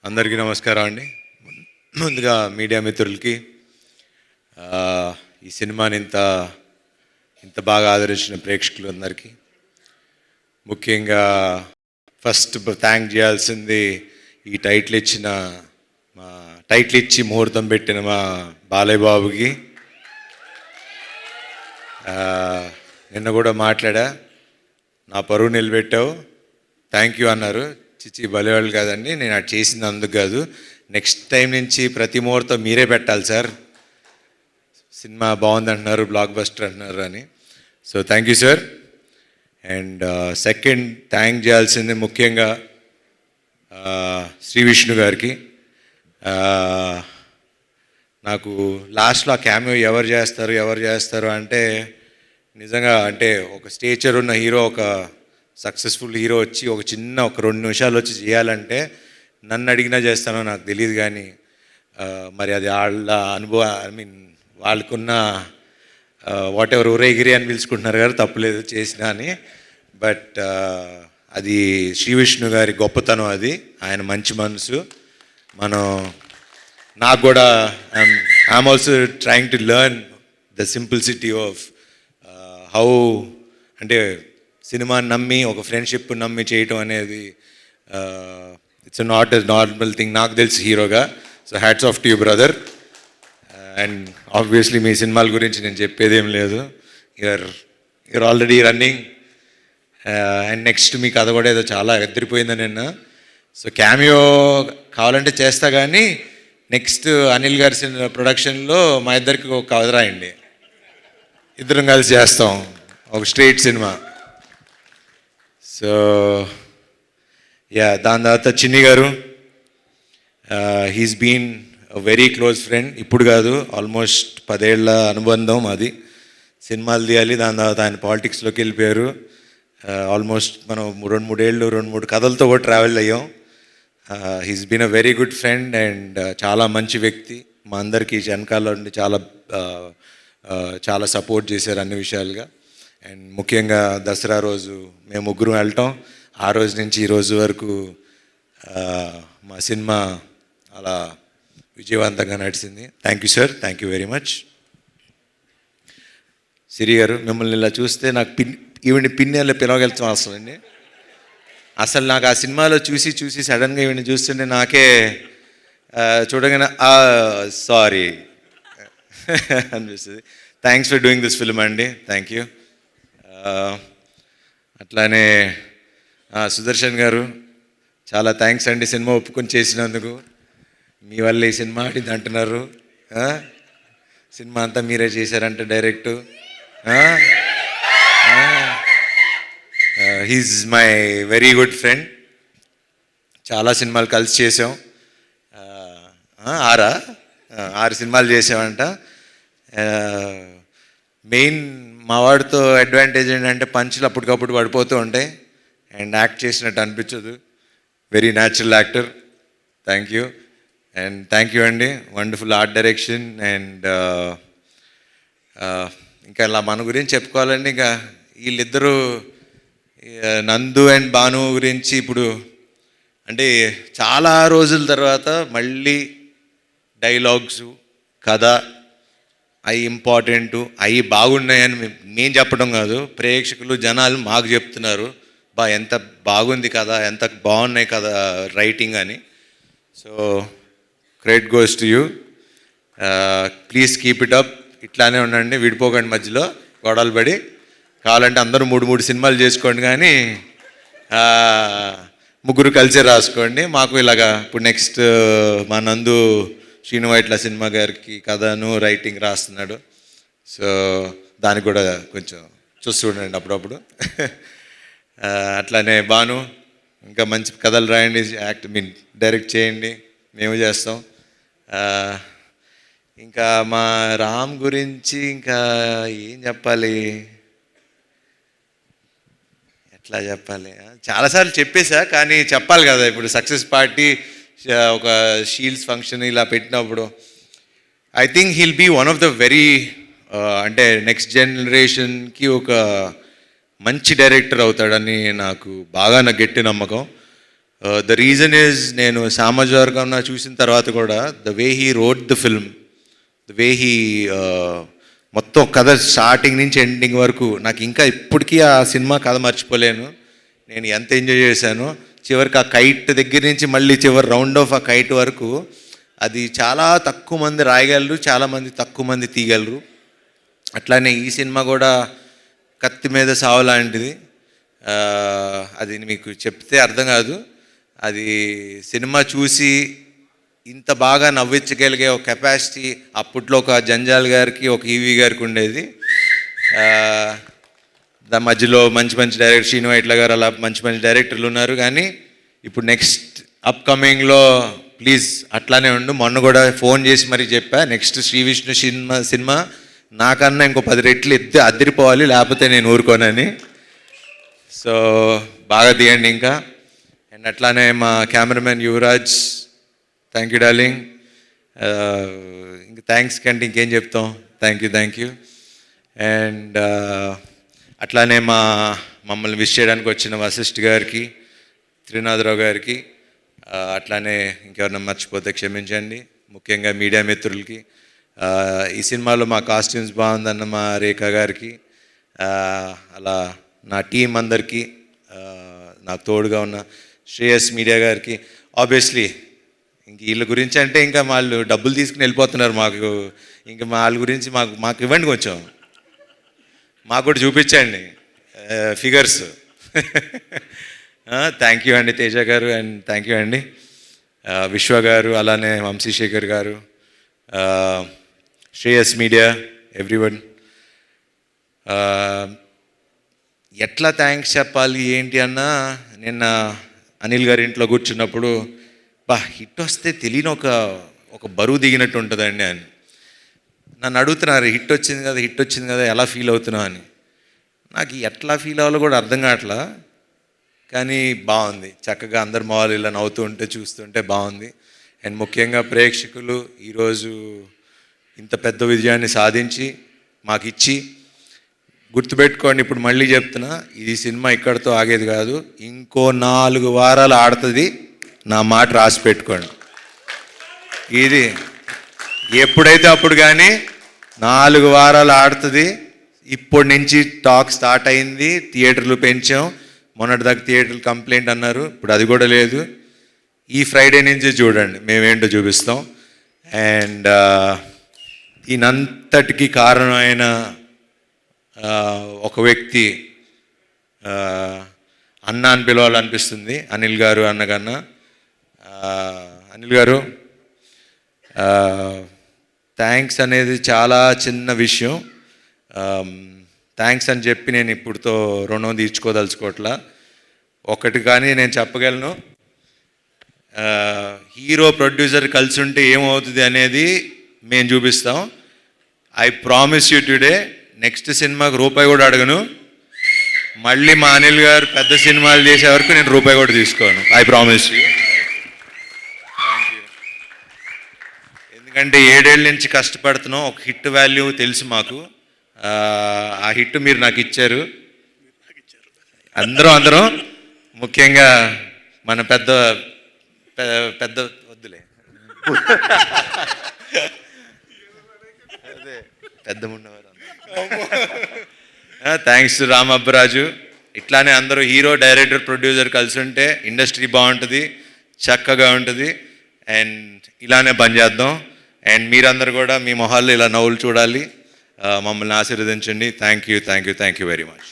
అందరికీ నమస్కారం అండి. ముందుగా మీడియా మిత్రులకి ఈ సినిమాని ఇంత బాగా ఆదరించిన ప్రేక్షకులందరికీ, ముఖ్యంగా ఫస్ట్ థ్యాంక్ చేయాల్సింది ఈ టైటిల్ ఇచ్చి ముహూర్తం పెట్టిన మా బాలయ్య బాబుకి. నిన్న కూడా మాట్లాడా, నా పరువు నిలబెట్టావు, థ్యాంక్ యూ అన్నారు. చిచ్చి బలివాళ్ళు కాదండి, నేను అది చేసింది అందుకు కాదు, నెక్స్ట్ టైం నుంచి ప్రతి ముహూర్తం మీరే పెట్టాలి సార్, సినిమా బాగుంది అంటున్నారు, బ్లాక్ బస్టర్ అంటున్నారు అని. So thank you sir. And second thank చేయాల్సింది ముఖ్యంగా శ్రీ విష్ణు గారికి. నాకు లాస్ట్లో ఆ క్యామియో ఎవరు చేస్తారు అంటే నిజంగా అంటే ఒక స్టేచర్ ఉన్న హీరో, ఒక సక్సెస్ఫుల్ హీరో వచ్చి ఒక 2 నిమిషాలు వచ్చి చేయాలంటే నన్ను అడిగినా చేస్తానో నాకు తెలియదు, కానీ మరి అది వాళ్ళ అనుభవం, వాళ్ళకున్న వాట్ ఎవర్ ఊరేగిరి అని పిలుచుకుంటున్నారు కదా, తప్పులేదు చేసినా అని. బట్ అది శ్రీ విష్ణు గారి గొప్పతనం, అది ఆయన మంచి మనసు. నాకు కూడా I'm also trying to learn the simplicity of how, అంటే సినిమాని నమ్మి, ఒక ఫ్రెండ్షిప్ నమ్మి చేయటం అనేది it's not a normal thing, నాకు తెలిసి హీరోగా. So hats off to you brother. And obviously మీ సినిమాల గురించి నేను చెప్పేదేం లేదు, you're already running. And next మీ కథ కూడా ఏదో చాలా ఎదిరిపోయింది నిన్న. సో క్యామియో కావాలంటే చేస్తా, కానీ నెక్స్ట్ అనిల్ గారి ప్రొడక్షన్లో మా ఇద్దరికి ఒక కథ రాయండి, ఇద్దరం కలిసి చేస్తాం ఒక స్ట్రైట్ సినిమా. సో దాని తర్వాత Chinni garu, he's been very close friend, ఇప్పుడు కాదు ఆల్మోస్ట్ 10 ఏళ్ల అనుబంధం అది. సినిమాలు తీయాలి, దాని తర్వాత ఆయన పాలిటిక్స్లోకి వెళ్ళిపోయారు. ఆల్మోస్ట్ మనం 2-3 ఏళ్ళు 2-3 కథలతో కూడా ట్రావెల్ అయ్యాం. He's been a very good friend and చాలా మంచి వ్యక్తి. మా అందరికీ వెనకాల నుండి చాలా సపోర్ట్ చేశారు అన్ని విషయాలుగా. అండ్ ముఖ్యంగా దసరా రోజు మేము ముగ్గురం వెళ్ళటం, ఆ రోజు నుంచి ఈ రోజు వరకు మా సినిమా అలా విజయవంతంగా నడిచింది. Thank you sir, thank you very much. Siri garu, మిమ్మల్ని ఇలా చూస్తే నాకు ఈవిని పిన్నెల్లో పిలవగలుగుతాం అసలు అండి. అసలు నాకు ఆ సినిమాలో చూసి సడన్గా ఈవిని చూస్తుంటే నాకే చూడగానే సారీ అనిపిస్తుంది. Thanks for doing this film అండి, థ్యాంక్ యూ. అట్లానే సుదర్శన్ గారు, చాలా థ్యాంక్స్ అండి సినిమా ఒప్పుకొని చేసినందుకు. మీ వల్ల ఈ సినిమా ఆడింది అంటున్నారు, సినిమా అంతా మీరే చేశారంటే direct. He's my very good friend, చాలా సినిమాలు కలిసి చేసాం. 6 సినిమాలు చేసామంట. మెయిన్ మా వాడితో అడ్వాంటేజ్ ఏంటంటే పంచులు అప్పటికప్పుడు పడిపోతూ ఉంటాయి అండ్ యాక్ట్ చేసినట్టు అనిపించదు. Very natural actor, thank you. And thank you అండి, వండర్ఫుల్ ఆర్ట్ డైరెక్షన్. అండ్ ఇంకా ఇలా మన గురించి చెప్పుకోవాలండి, ఇంకా వీళ్ళిద్దరూ నందు అండ్ భాను గురించి ఇప్పుడు అంటే చాలా రోజుల తర్వాత మళ్ళీ డైలాగ్స్, కథ అవి ఇంపార్టెంటు, అవి బాగున్నాయని మేము చెప్పడం కాదు, ప్రేక్షకులు జనాలు మాకు చెప్తున్నారు, ఎంత బాగుంది కదా, ఎంత బాగున్నాయి కదా రైటింగ్ అని. So credit goes to you. Please keep it up, ఇట్లానే ఉండండి, విడిపోకండి, మధ్యలో గొడవలు పడి. కావాలంటే అందరూ 3 సినిమాలు చేసుకోండి, కానీ ముగ్గురు కలిసే రాసుకోండి. మాకు ఇలాగా ఇప్పుడు నెక్స్ట్ మా నందు శ్రీను వైట్ల సినిమా గారికి కథను రైటింగ్ రాస్తున్నాడు. సో దానికి కూడా కొంచెం చూస్తూ ఉండండి అప్పుడప్పుడు. అట్లానే భాను, ఇంకా మంచి కథలు రాయండి, డైరెక్ట్ చేయండి, మేము చేస్తాం. ఇంకా మా రామ్ గురించి ఇంకా ఏం చెప్పాలి, ఎట్లా చెప్పాలి, చాలాసార్లు చెప్పేశా, కానీ చెప్పాలి కదా. ఇప్పుడు సక్సెస్ పార్టీ ఒక షీల్డ్స్ ఫంక్షన్ ఇలా పెట్టినప్పుడు I think he'll be one of the very అంటే నెక్స్ట్ జనరేషన్కి ఒక మంచి డైరెక్టర్ అవుతాడని నాకు గట్టి నమ్మకం. ద రీజన్ ఈజ్ నేను సామాజిక చూసిన తర్వాత కూడా the way he wrote the film, the way he మొత్తం కథ స్టార్టింగ్ నుంచి ఎండింగ్ వరకు నాకు ఇంకా ఇప్పటికీ ఆ సినిమా కథ మర్చిపోలేను. నేను ఎంత ఎంజాయ్ చేశాను. చివరికి ఆ కైట్ దగ్గర నుంచి మళ్ళీ చివరి రౌండ్ ఆఫ్ ఆ కైట్ వరకు అది చాలా తక్కువ మంది రాయగలరు, చాలామంది తక్కువ మంది తీయగలరు. అట్లానే ఈ సినిమా కూడా కత్తి మీద సావు లాంటిది. అది మీకు చెప్తే అర్థం కాదు. అది సినిమా చూసి ఇంత బాగా నవ్వించగలిగే ఒక కెపాసిటీ అప్పట్లో ఒక జంజాల్ గారికి, ఒక ఈవీ గారికి ఉండేది. దాని మధ్యలో మంచి మంచి డైరెక్టర్ శ్రీను వైట్ల గారు అలా మంచి మంచి డైరెక్టర్లు ఉన్నారు. కానీ ఇప్పుడు నెక్స్ట్ అప్కమింగ్లో ప్లీజ్ అట్లానే ఉండు. మొన్న కూడా ఫోన్ చేసి మరీ చెప్పా, నెక్స్ట్ శ్రీ విష్ణు సినిమా నాకన్నా ఇంకో 10 రెట్లు అద్దరిపోవాలి, లేకపోతే నేను ఊరుకోనని. సో బాగా తీయండి ఇంకా. అండ్ అట్లానే మా cameraman Yuvraj, thank you darling. ఇంక థ్యాంక్స్ కంటే ఇంకేం చెప్తాం. Thank you. అండ్ అట్లానే మమ్మల్ని విష్ చేయడానికి వచ్చిన వశిష్ఠ్ గారికి, త్రినాథరావు గారికి, అట్లానే ఇంకెవరన్నా మర్చిపోతే క్షమించండి. ముఖ్యంగా మీడియా మిత్రులకి, ఈ సినిమాలో మా కాస్ట్యూమ్స్ బాగుందన్న మా రేఖ గారికి, అలా నా టీం అందరికీ, నాకు తోడుగా ఉన్న శ్రేయస్ మీడియా గారికి. ఆబ్వియస్లీ ఇంక వీళ్ళ గురించి అంటే ఇంకా వాళ్ళు డబ్బులు తీసుకుని వెళ్ళిపోతున్నారు. మాకు ఇంకా వాళ్ళ గురించి మాకు ఇవ్వండి, కొంచెం మాకు కూడా చూపించండి ఫిగర్స్. థ్యాంక్ యూ అండి తేజ గారు, అండ్ థ్యాంక్ యూ అండి విశ్వ గారు, అలానే వంశీశేఖర్ గారు, శ్రేయస్ మీడియా, ఎవ్రీవన్. ఎట్లా థ్యాంక్స్ చెప్పాలి ఏంటి అన్నా, నిన్న అనిల్ గారి ఇంట్లో కూర్చున్నప్పుడు హిట్ వస్తే తెలియని ఒక బరువు దిగినట్టు ఉంటుందండి అని నన్ను అడుగుతున్నారు. హిట్ వచ్చింది కదా ఎలా ఫీల్ అవుతున్నావు అని. నాకు ఎట్లా ఫీల్ అవ్వాలో కూడా అర్థం కావట్లా. కానీ బాగుంది, చక్కగా అందరు మావాళ్ళు ఇలా నవ్వుతూ ఉంటే చూస్తుంటే బాగుంది. అండ్ ముఖ్యంగా ప్రేక్షకులు ఈరోజు ఇంత పెద్ద విజయాన్ని సాధించి మాకు ఇచ్చి, గుర్తుపెట్టుకోండి, ఇప్పుడు మళ్ళీ చెప్తున్నా, ఇది సినిమా ఇక్కడితో ఆగేది కాదు, ఇంకో 4 వారాలు ఆడుతుంది. నా మాట రాసి పెట్టుకోండి. ఇది ఎప్పుడైతే అప్పుడు కానీ 4 వారాలు ఆడుతుంది. ఇప్పటి నుంచి టాక్ స్టార్ట్ అయింది, థియేటర్లు పెంచాం. మొన్నటిదాకా థియేటర్లు కంప్లైంట్ అన్నారు, ఇప్పుడు అది కూడా లేదు. ఈ ఫ్రైడే నుంచి చూడండి మేమేంటో చూపిస్తాం. అండ్ దీనంతటికి కారణమైన ఒక వ్యక్తి అన్న అని పిలవాలనిపిస్తుంది, అనిల్ గారు అన్నకన్నా. అనిల్ గారు, థ్యాంక్స్ అనేది చాలా చిన్న విషయం. థ్యాంక్స్ అని చెప్పి నేను ఇప్పుడుతో రుణం తీర్చుకోదలుచుకోవట్లా. ఒకటి కానీ నేను చెప్పగలను, హీరో ప్రొడ్యూసర్ కలిసి ఉంటే ఏమవుతుంది అనేది మేము చూపిస్తాం. I promise you today, next సినిమాకి రూపాయి కూడా అడగను. మళ్ళీ మా అనిల్ గారు పెద్ద సినిమాలు చేసే వరకు నేను రూపాయి కూడా తీసుకోను. I promise you. ఎందుకంటే 7 ఏళ్ళ నుంచి కష్టపడుతున్నాం. ఒక హిట్ వాల్యూ తెలుసు మాకు. ఆ హిట్ మీరు నాకు ఇచ్చారు. అందరం ముఖ్యంగా మన పెద్ద వద్దులే, అదే పెద్ద ఉన్నవారు. Thanks to Ramabbaraju. ఇట్లానే అందరూ హీరో, డైరెక్టర్, ప్రొడ్యూసర్ కలిసి ఉంటే ఇండస్ట్రీ బాగుంటుంది, చక్కగా ఉంటుంది. అండ్ ఇలానే పనిచేద్దాం. అండ్ మీరందరూ కూడా మీ మొహాల్లో ఇలా నవ్వులు చూడాలి. మమ్మల్ని ఆశీర్వదించండి. Thank you very much.